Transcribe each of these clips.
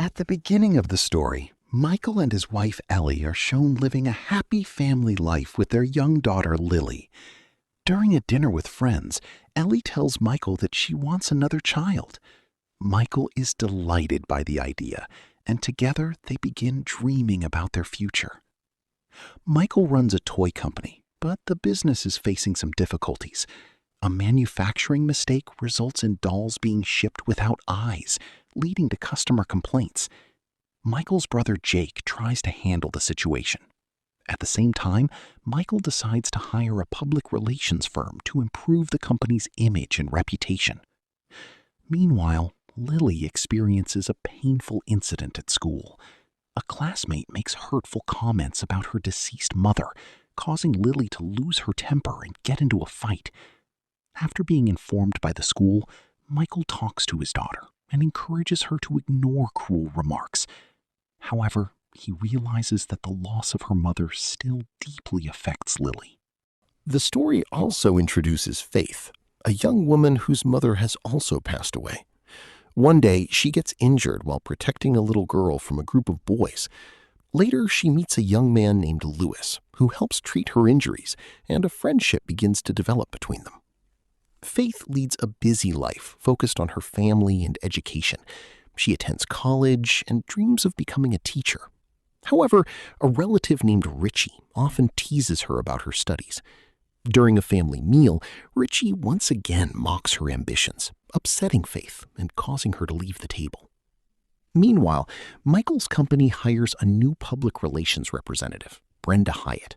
At the beginning of the story, Michael and his wife Ellie are shown living a happy family life with their young daughter Lily. During a dinner with friends, Ellie tells Michael that she wants another child. Michael is delighted by the idea, and together they begin dreaming about their future. Michael runs a toy company, but the business is facing some difficulties. A manufacturing mistake results in dolls being shipped without eyes, leading to customer complaints. Michael's brother Jake tries to handle the situation. At the same time, Michael decides to hire a public relations firm to improve the company's image and reputation. Meanwhile, Lily experiences a painful incident at school. A classmate makes hurtful comments about her deceased mother, causing Lily to lose her temper and get into a fight. After being informed by the school, Michael talks to his daughter and encourages her to ignore cruel remarks. However, he realizes that the loss of her mother still deeply affects Lily. The story also introduces Faith, a young woman whose mother has also passed away. One day, she gets injured while protecting a little girl from a group of boys. Later, she meets a young man named Lewis, who helps treat her injuries, and a friendship begins to develop between them. Faith leads a busy life focused on her family and education. She attends college and dreams of becoming a teacher. However, a relative named Richie often teases her about her studies. During a family meal, Richie once again mocks her ambitions, upsetting Faith and causing her to leave the table. Meanwhile, Michael's company hires a new public relations representative, Brenda Hyatt.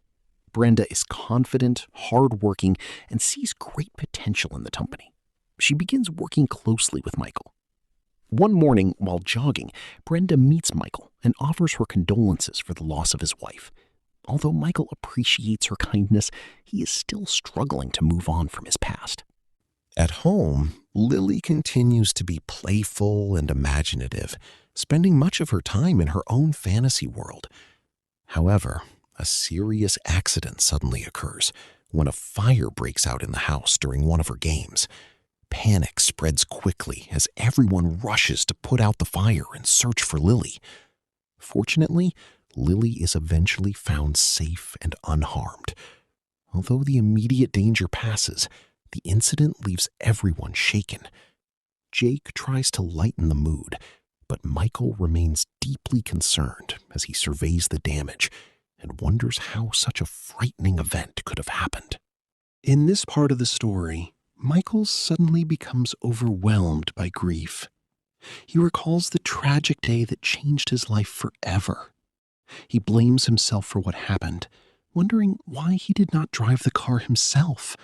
Brenda is confident, hardworking, and sees great potential in the company. She begins working closely with Michael. One morning, while jogging, Brenda meets Michael and offers her condolences for the loss of his wife. Although Michael appreciates her kindness, he is still struggling to move on from his past. At home, Lily continues to be playful and imaginative, spending much of her time in her own fantasy world. However, a serious accident suddenly occurs when a fire breaks out in the house during one of her games. Panic spreads quickly as everyone rushes to put out the fire and search for Lily. Fortunately, Lily is eventually found safe and unharmed. Although the immediate danger passes, the incident leaves everyone shaken. Jake tries to lighten the mood, but Michael remains deeply concerned as he surveys the damage and wonders how such a frightening event could have happened. In this part of the story, Michael suddenly becomes overwhelmed by grief. He recalls the tragic day that changed his life forever. He blames himself for what happened, wondering why he did not drive the car himself,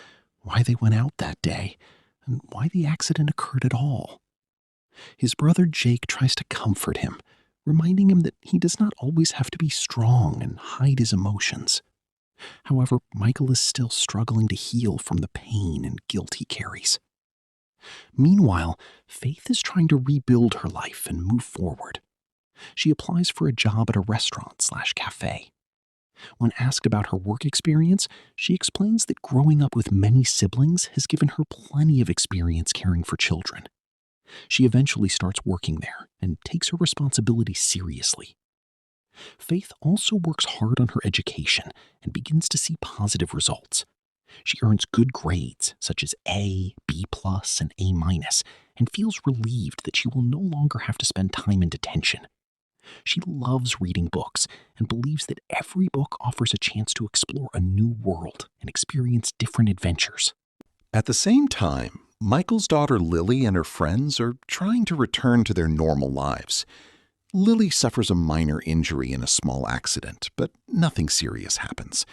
why they went out that day, and why the accident occurred at all. His brother Jake tries to comfort him, reminding him that he does not always have to be strong and hide his emotions. However, Michael is still struggling to heal from the pain and guilt he carries. Meanwhile, Faith is trying to rebuild her life and move forward. She applies for a job at a restaurant/cafe. When asked about her work experience, she explains that growing up with many siblings has given her plenty of experience caring for children. She eventually starts working there and takes her responsibilities seriously. Faith also works hard on her education and begins to see positive results. She earns good grades such as A, B+, and A-, and feels relieved that she will no longer have to spend time in detention. She loves reading books and believes that every book offers a chance to explore a new world and experience different adventures. At the same time, Michael's daughter Lily and her friends are trying to return to their normal lives. Lily suffers a minor injury in a small accident, but nothing serious happens.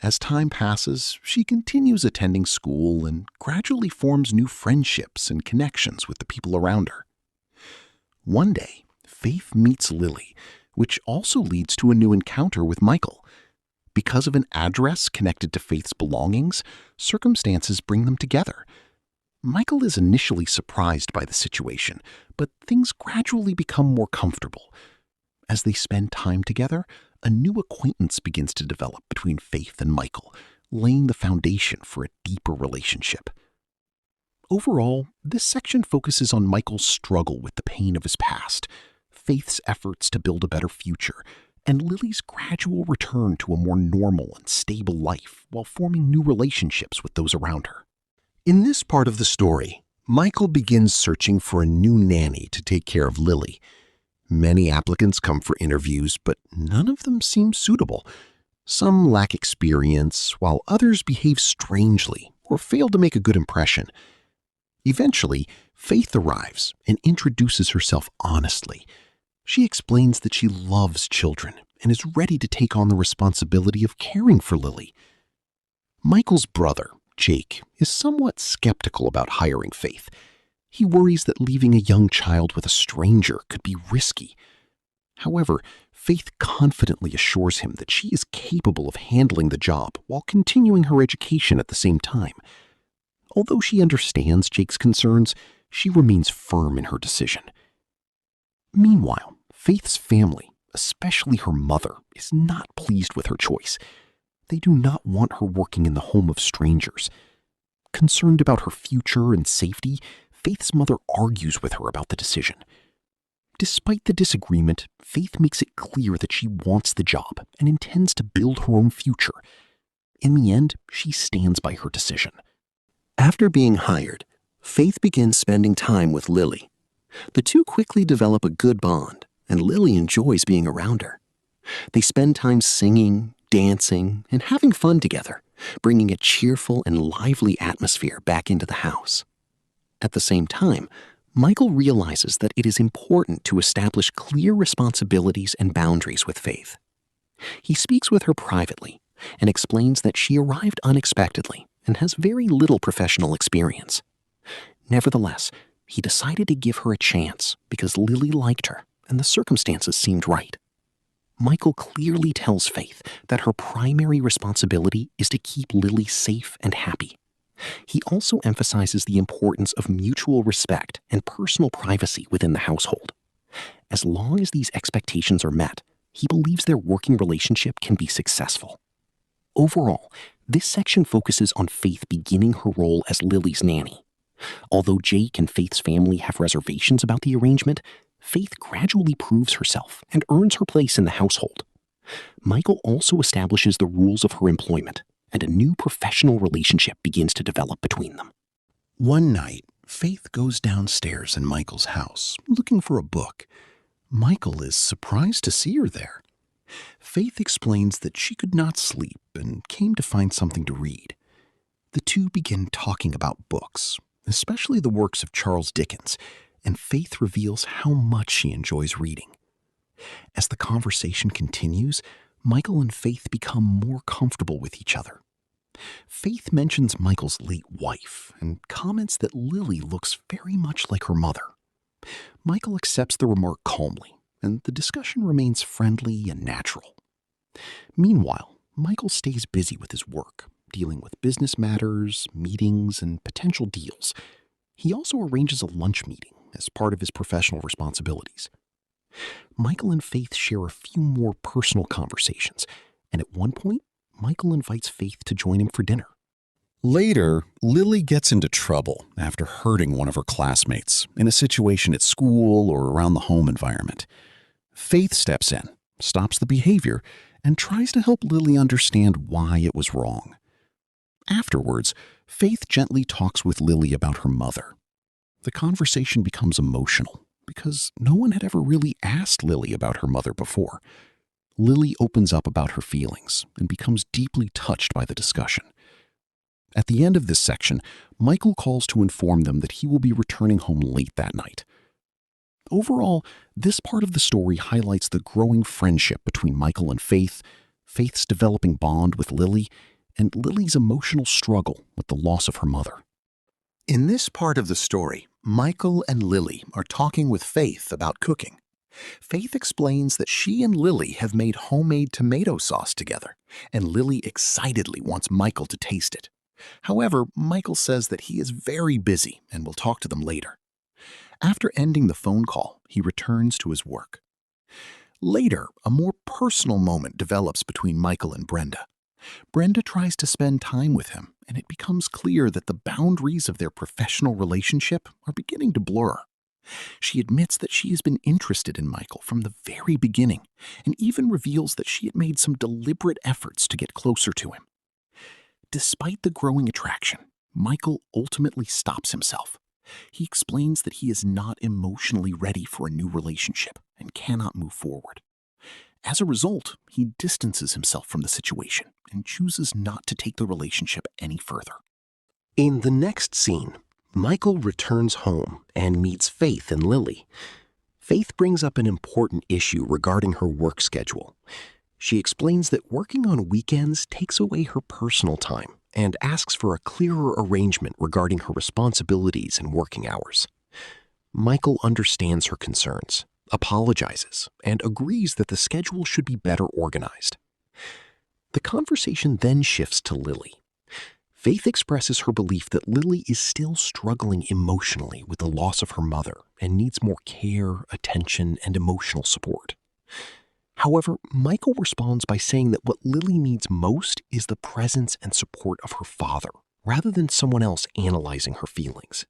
As time passes, she continues attending school and gradually forms new friendships and connections with the people around her. One day, Faith meets Lily, which also leads to a new encounter with Michael. Because of an address connected to Faith's belongings, circumstances bring them together. Michael is initially surprised by the situation, but things gradually become more comfortable. As they spend time together, a new acquaintance begins to develop between Faith and Michael, laying the foundation for a deeper relationship. Overall, this section focuses on Michael's struggle with the pain of his past. Faith's efforts to build a better future and Lily's gradual return to a more normal and stable life while forming new relationships with those around her. In this part of the story, Michael begins searching for a new nanny to take care of Lily. Many applicants come for interviews, but none of them seem suitable. Some lack experience, while others behave strangely or fail to make a good impression. Eventually, Faith arrives and introduces herself honestly. She explains that she loves children and is ready to take on the responsibility of caring for Lily. Michael's brother, Jake, is somewhat skeptical about hiring Faith. He worries that leaving a young child with a stranger could be risky. However, Faith confidently assures him that she is capable of handling the job while continuing her education at the same time. Although she understands Jake's concerns, she remains firm in her decision. Meanwhile, Faith's family, especially her mother, is not pleased with her choice. They do not want her working in the home of strangers. Concerned about her future and safety, Faith's mother argues with her about the decision. Despite the disagreement, Faith makes it clear that she wants the job and intends to build her own future. In the end, she stands by her decision. After being hired, Faith begins spending time with Lily. The two quickly develop a good bond, and Lily enjoys being around her. They spend time singing, dancing, and having fun together, bringing a cheerful and lively atmosphere back into the house. At the same time, Michael realizes that it is important to establish clear responsibilities and boundaries with Faith. He speaks with her privately and explains that she arrived unexpectedly and has very little professional experience. Nevertheless, he decided to give her a chance because Lily liked her and the circumstances seemed right. Michael clearly tells Faith that her primary responsibility is to keep Lily safe and happy. He also emphasizes the importance of mutual respect and personal privacy within the household. As long as these expectations are met, he believes their working relationship can be successful. Overall, this section focuses on Faith beginning her role as Lily's nanny. Although Jake and Faith's family have reservations about the arrangement, Faith gradually proves herself and earns her place in the household. Michael also establishes the rules of her employment, and a new professional relationship begins to develop between them. One night, Faith goes downstairs in Michael's house, looking for a book. Michael is surprised to see her there. Faith explains that she could not sleep and came to find something to read. The two begin talking about books, especially the works of Charles Dickens, and Faith reveals how much she enjoys reading. As the conversation continues, Michael and Faith become more comfortable with each other. Faith mentions Michael's late wife and comments that Lily looks very much like her mother. Michael accepts the remark calmly, and the discussion remains friendly and natural. Meanwhile, Michael stays busy with his work, dealing with business matters, meetings, and potential deals. He also arranges a lunch meeting as part of his professional responsibilities. Michael and Faith share a few more personal conversations, and at one point, Michael invites Faith to join him for dinner. Later, Lily gets into trouble after hurting one of her classmates in a situation at school or around the home environment. Faith steps in, stops the behavior, and tries to help Lily understand why it was wrong. Afterwards, Faith gently talks with Lily about her mother. The conversation becomes emotional because no one had ever really asked Lily about her mother before. Lily opens up about her feelings and becomes deeply touched by the discussion. At the end of this section, Michael calls to inform them that he will be returning home late that night. Overall, this part of the story highlights the growing friendship between Michael and Faith, Faith's developing bond with Lily, and Lily's emotional struggle with the loss of her mother. In this part of the story, Michael and Lily are talking with Faith about cooking. Faith explains that she and Lily have made homemade tomato sauce together, and Lily excitedly wants Michael to taste it. However, Michael says that he is very busy and will talk to them later. After ending the phone call, he returns to his work. Later, a more personal moment develops between Michael and Brenda. Brenda tries to spend time with him, and it becomes clear that the boundaries of their professional relationship are beginning to blur. She admits that she has been interested in Michael from the very beginning and even reveals that she had made some deliberate efforts to get closer to him. Despite the growing attraction, Michael ultimately stops himself. He explains that he is not emotionally ready for a new relationship and cannot move forward. As a result, he distances himself from the situation and chooses not to take the relationship any further. In the next scene, Michael returns home and meets Faith and Lily. Faith brings up an important issue regarding her work schedule. She explains that working on weekends takes away her personal time and asks for a clearer arrangement regarding her responsibilities and working hours. Michael understands her concerns, apologizes, and agrees that the schedule should be better organized. The conversation then shifts to Lily. Faith expresses her belief that Lily is still struggling emotionally with the loss of her mother and needs more care, attention, and emotional support. However, Michael responds by saying that what Lily needs most is the presence and support of her father, rather than someone else analyzing her feelings.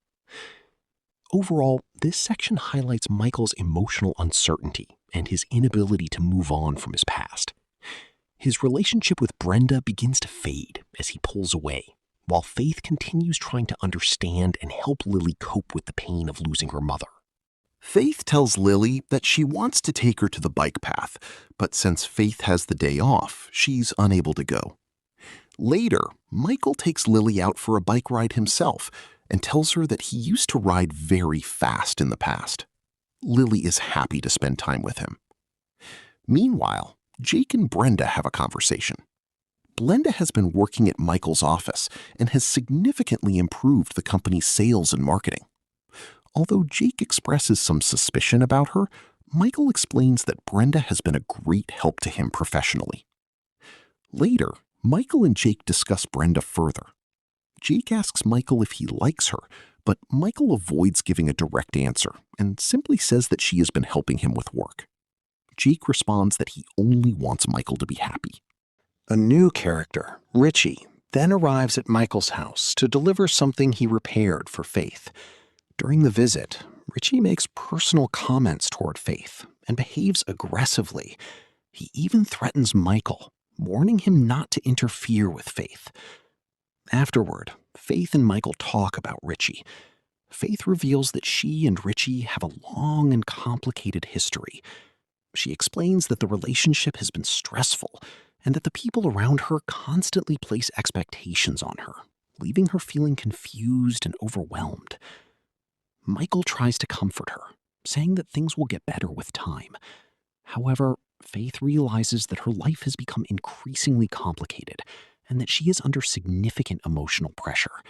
Overall, this section highlights Michael's emotional uncertainty and his inability to move on from his past. His relationship with Brenda begins to fade as he pulls away, while Faith continues trying to understand and help Lily cope with the pain of losing her mother. Faith tells Lily that she wants to take her to the bike path, but since Faith has the day off, she's unable to go. Later, Michael takes Lily out for a bike ride himself and tells her that he used to ride very fast in the past. Lily is happy to spend time with him. Meanwhile, Jake and Brenda have a conversation. Brenda has been working at Michael's office and has significantly improved the company's sales and marketing. Although Jake expresses some suspicion about her, Michael explains that Brenda has been a great help to him professionally. Later, Michael and Jake discuss Brenda further. Jake asks Michael if he likes her, but Michael avoids giving a direct answer and simply says that she has been helping him with work. Jake responds that he only wants Michael to be happy. A new character, Richie, then arrives at Michael's house to deliver something he repaired for Faith. During the visit, Richie makes personal comments toward Faith and behaves aggressively. He even threatens Michael, warning him not to interfere with Faith. Afterward, Faith and Michael talk about Richie. Faith reveals that she and Richie have a long and complicated history. She explains that the relationship has been stressful and that the people around her constantly place expectations on her, leaving her feeling confused and overwhelmed. Michael tries to comfort her, saying that things will get better with time. However, Faith realizes that her life has become increasingly complicated and that she is under significant emotional pressure.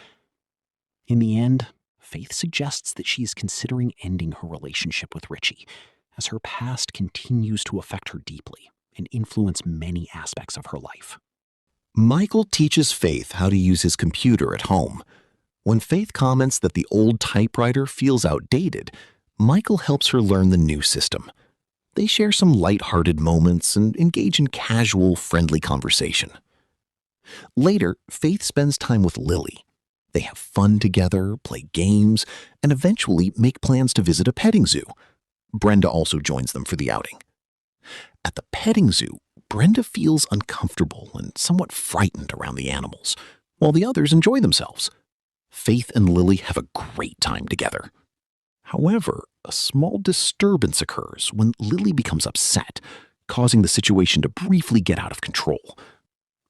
In the end, Faith suggests that she is considering ending her relationship with Richie, as her past continues to affect her deeply and influence many aspects of her life. Michael teaches Faith how to use his computer at home. When Faith comments that the old typewriter feels outdated, Michael helps her learn the new system. They share some light-hearted moments and engage in casual, friendly conversation. Later, Faith spends time with Lily. They have fun together, play games, and eventually make plans to visit a petting zoo. Brenda also joins them for the outing. At the petting zoo, Brenda feels uncomfortable and somewhat frightened around the animals, while the others enjoy themselves. Faith and Lily have a great time together. However, a small disturbance occurs when Lily becomes upset, causing the situation to briefly get out of control.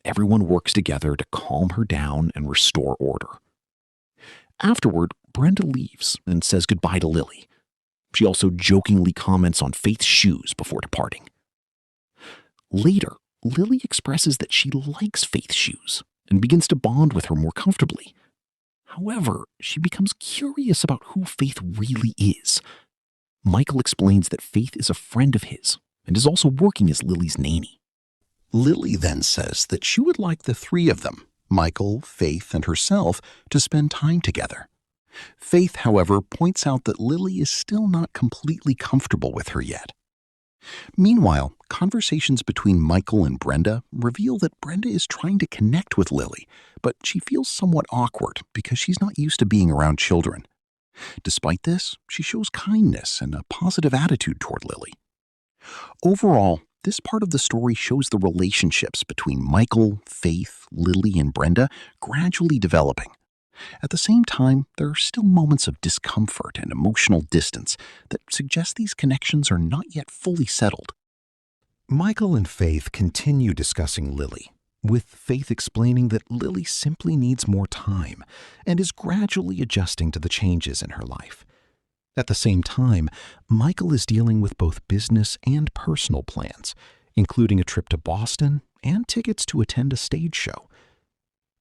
Everyone works together to calm her down and restore order. Afterward, Brenda leaves and says goodbye to Lily. She also jokingly comments on Faith's shoes before departing. Later, Lily expresses that she likes Faith's shoes and begins to bond with her more comfortably. However, she becomes curious about who Faith really is. Michael explains that Faith is a friend of his and is also working as Lily's nanny. Lily then says that she would like the three of them, Michael, Faith, and herself, to spend time together. Faith, however, points out that Lily is still not completely comfortable with her yet. Meanwhile, conversations between Michael and Brenda reveal that Brenda is trying to connect with Lily, but she feels somewhat awkward because she's not used to being around children. Despite this, she shows kindness and a positive attitude toward Lily. Overall, this part of the story shows the relationships between Michael, Faith, Lily, and Brenda gradually developing. At the same time, there are still moments of discomfort and emotional distance that suggest these connections are not yet fully settled. Michael and Faith continue discussing Lily, with Faith explaining that Lily simply needs more time and is gradually adjusting to the changes in her life. At the same time, Michael is dealing with both business and personal plans, including a trip to Boston and tickets to attend a stage show.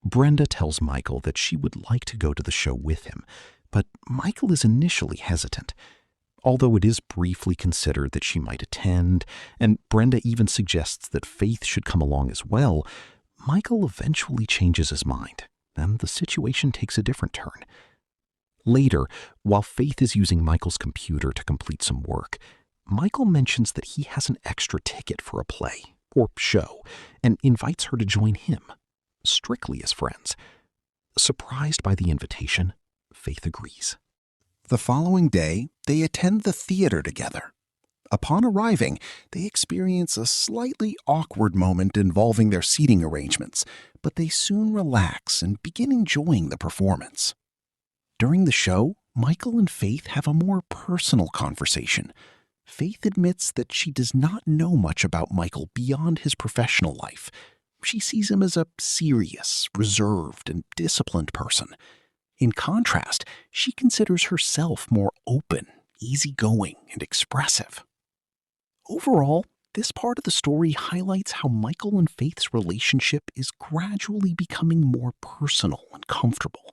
Brenda tells Michael that she would like to go to the show with him, but Michael is initially hesitant. Although it is briefly considered that she might attend, and Brenda even suggests that Faith should come along as well, Michael eventually changes his mind, and the situation takes a different turn. Later, while Faith is using Michael's computer to complete some work, Michael mentions that he has an extra ticket for a play, or show, and invites her to join him, strictly as friends. Surprised by the invitation, Faith agrees. The following day, they attend the theater together. Upon arriving, they experience a slightly awkward moment involving their seating arrangements, but they soon relax and begin enjoying the performance. During the show, Michael and Faith have a more personal conversation. Faith admits that she does not know much about Michael beyond his professional life. She sees him as a serious, reserved, and disciplined person. In contrast, she considers herself more open, easygoing, and expressive. Overall, this part of the story highlights how Michael and Faith's relationship is gradually becoming more personal and comfortable.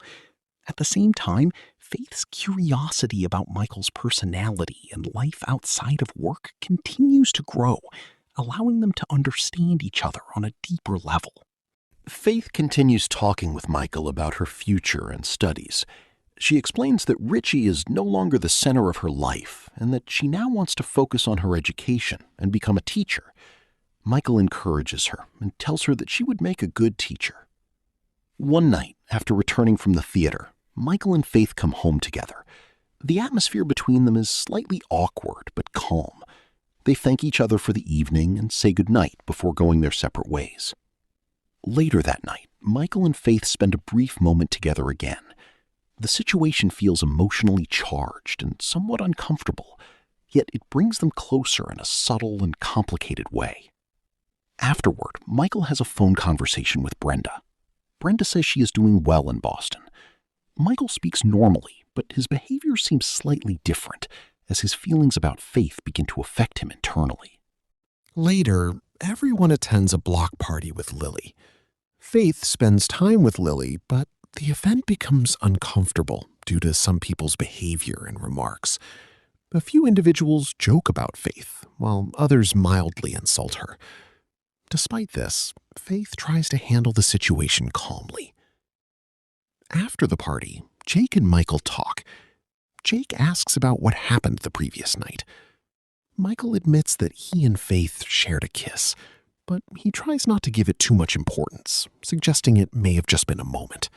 At the same time, Faith's curiosity about Michael's personality and life outside of work continues to grow, allowing them to understand each other on a deeper level. Faith continues talking with Michael about her future and studies. She explains that Richie is no longer the center of her life and that she now wants to focus on her education and become a teacher. Michael encourages her and tells her that she would make a good teacher. One night, after returning from the theater, Michael and Faith come home together. The atmosphere between them is slightly awkward but calm. They thank each other for the evening and say goodnight before going their separate ways. Later that night, Michael and Faith spend a brief moment together again. The situation feels emotionally charged and somewhat uncomfortable, yet it brings them closer in a subtle and complicated way. Afterward, Michael has a phone conversation with Brenda. Brenda says she is doing well in Boston. Michael speaks normally, but his behavior seems slightly different as his feelings about Faith begin to affect him internally. Later, everyone attends a block party with Lily. Faith spends time with Lily, but the event becomes uncomfortable due to some people's behavior and remarks. A few individuals joke about Faith, while others mildly insult her. Despite this, Faith tries to handle the situation calmly. After the party, Jake and Michael talk. Jake asks about what happened the previous night. Michael admits that he and Faith shared a kiss, but he tries not to give it too much importance, suggesting it may have just been a moment.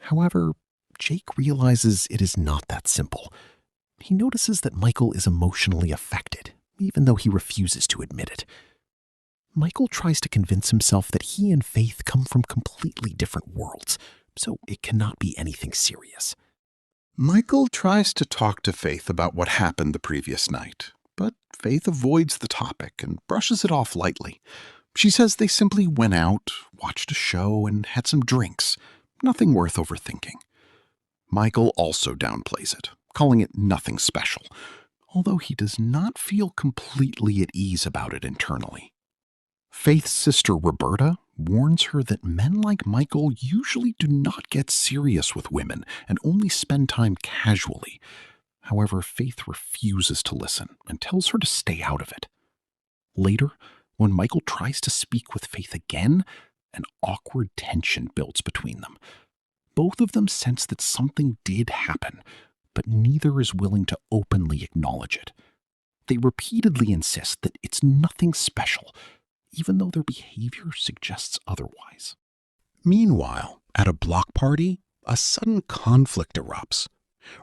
However, Jake realizes it is not that simple. He notices that Michael is emotionally affected, even though he refuses to admit it. Michael tries to convince himself that he and Faith come from completely different worlds, so it cannot be anything serious. Michael tries to talk to Faith about what happened the previous night, but Faith avoids the topic and brushes it off lightly. She says they simply went out, watched a show, and had some drinks. Nothing worth overthinking. Michael also downplays it, calling it nothing special, although he does not feel completely at ease about it internally. Faith's sister Roberta warns her that men like Michael usually do not get serious with women and only spend time casually. However, Faith refuses to listen and tells her to stay out of it. Later, when Michael tries to speak with Faith again, an awkward tension builds between them. Both of them sense that something did happen, but neither is willing to openly acknowledge it. They repeatedly insist that it's nothing special, even though their behavior suggests otherwise. Meanwhile, at a block party, a sudden conflict erupts.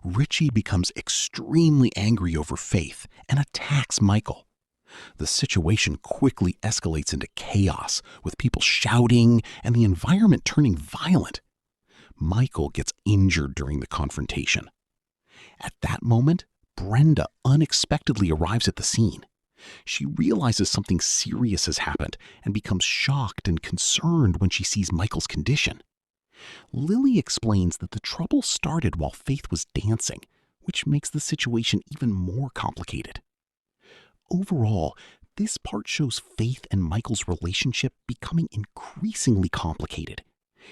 Richie becomes extremely angry over Faith and attacks Michael. The situation quickly escalates into chaos, with people shouting and the environment turning violent. Michael gets injured during the confrontation. At that moment, Brenda unexpectedly arrives at the scene. She realizes something serious has happened and becomes shocked and concerned when she sees Michael's condition. Lily explains that the trouble started while Faith was dancing, which makes the situation even more complicated. Overall, this part shows Faith and Michael's relationship becoming increasingly complicated,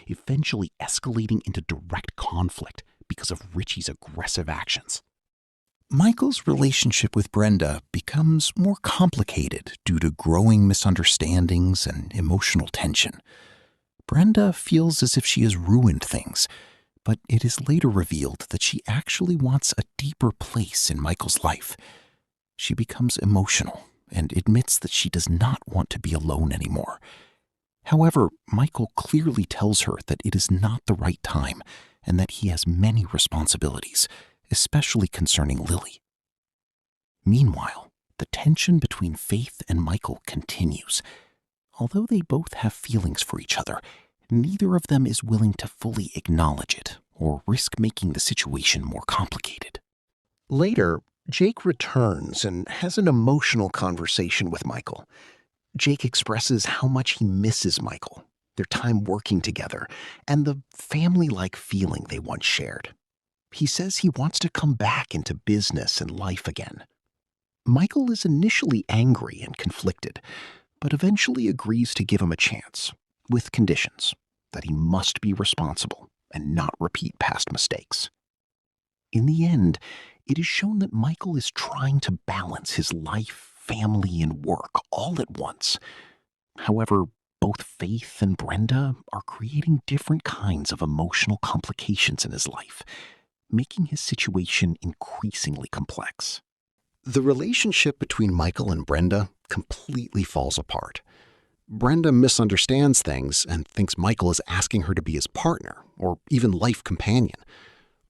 eventually escalating into direct conflict because of Richie's aggressive actions. Michael's relationship with Brenda becomes more complicated due to growing misunderstandings and emotional tension. Brenda feels as if she has ruined things, but it is later revealed that she actually wants a deeper place in Michael's life. She becomes emotional and admits that she does not want to be alone anymore. However, Michael clearly tells her that it is not the right time and that he has many responsibilities, especially concerning Lily. Meanwhile, the tension between Faith and Michael continues. Although they both have feelings for each other, neither of them is willing to fully acknowledge it or risk making the situation more complicated. Later, Jake returns and has an emotional conversation with Michael. Jake expresses how much he misses Michael, their time working together, and the family-like feeling they once shared. He says he wants to come back into business and life again. Michael is initially angry and conflicted, but eventually agrees to give him a chance, with conditions that he must be responsible and not repeat past mistakes. In the end, it is shown that Michael is trying to balance his life, family, and work all at once. However, both Faith and Brenda are creating different kinds of emotional complications in his life, making his situation increasingly complex. The relationship between Michael and Brenda completely falls apart. Brenda misunderstands things and thinks Michael is asking her to be his partner or even life companion.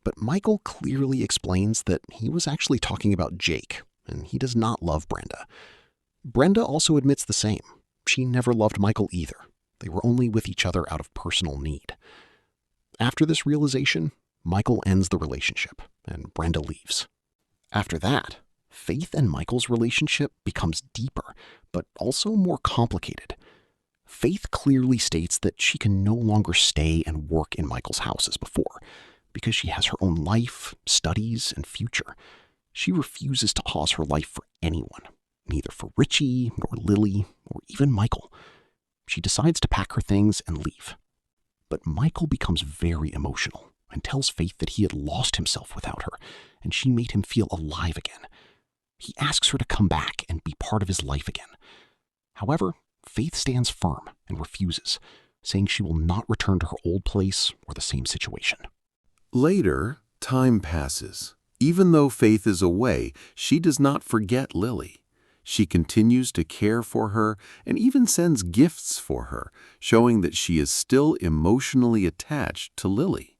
But Michael clearly explains that he was actually talking about Jake, and he does not love Brenda. Brenda also admits the same. She never loved Michael either. They were only with each other out of personal need. After this realization, Michael ends the relationship, and Brenda leaves. After that, Faith and Michael's relationship becomes deeper, but also more complicated. Faith clearly states that she can no longer stay and work in Michael's house as before, because she has her own life, studies, and future. She refuses to pause her life for anyone, neither for Richie, nor Lily, or even Michael. She decides to pack her things and leave. But Michael becomes very emotional and tells Faith that he had lost himself without her, and she made him feel alive again. He asks her to come back and be part of his life again. However, Faith stands firm and refuses, saying she will not return to her old place or the same situation. Later, time passes. Even though Faith is away, she does not forget Lily. She continues to care for her and even sends gifts for her, showing that she is still emotionally attached to Lily.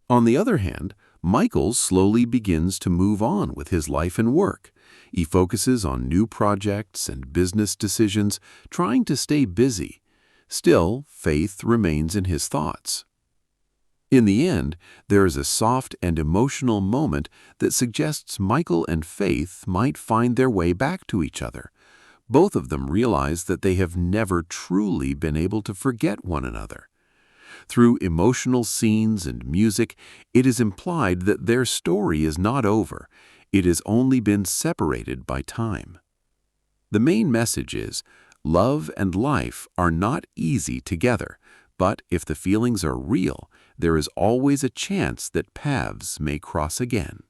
On the other hand, Michael slowly begins to move on with his life and work. He focuses on new projects and business decisions, trying to stay busy. Still, Faith remains in his thoughts. In the end, there is a soft and emotional moment that suggests Michael and Faith might find their way back to each other. Both of them realize that they have never truly been able to forget one another. Through emotional scenes and music, it is implied that their story is not over. It has only been separated by time. The main message is, love and life are not easy together, but if the feelings are real, there is always a chance that paths may cross again.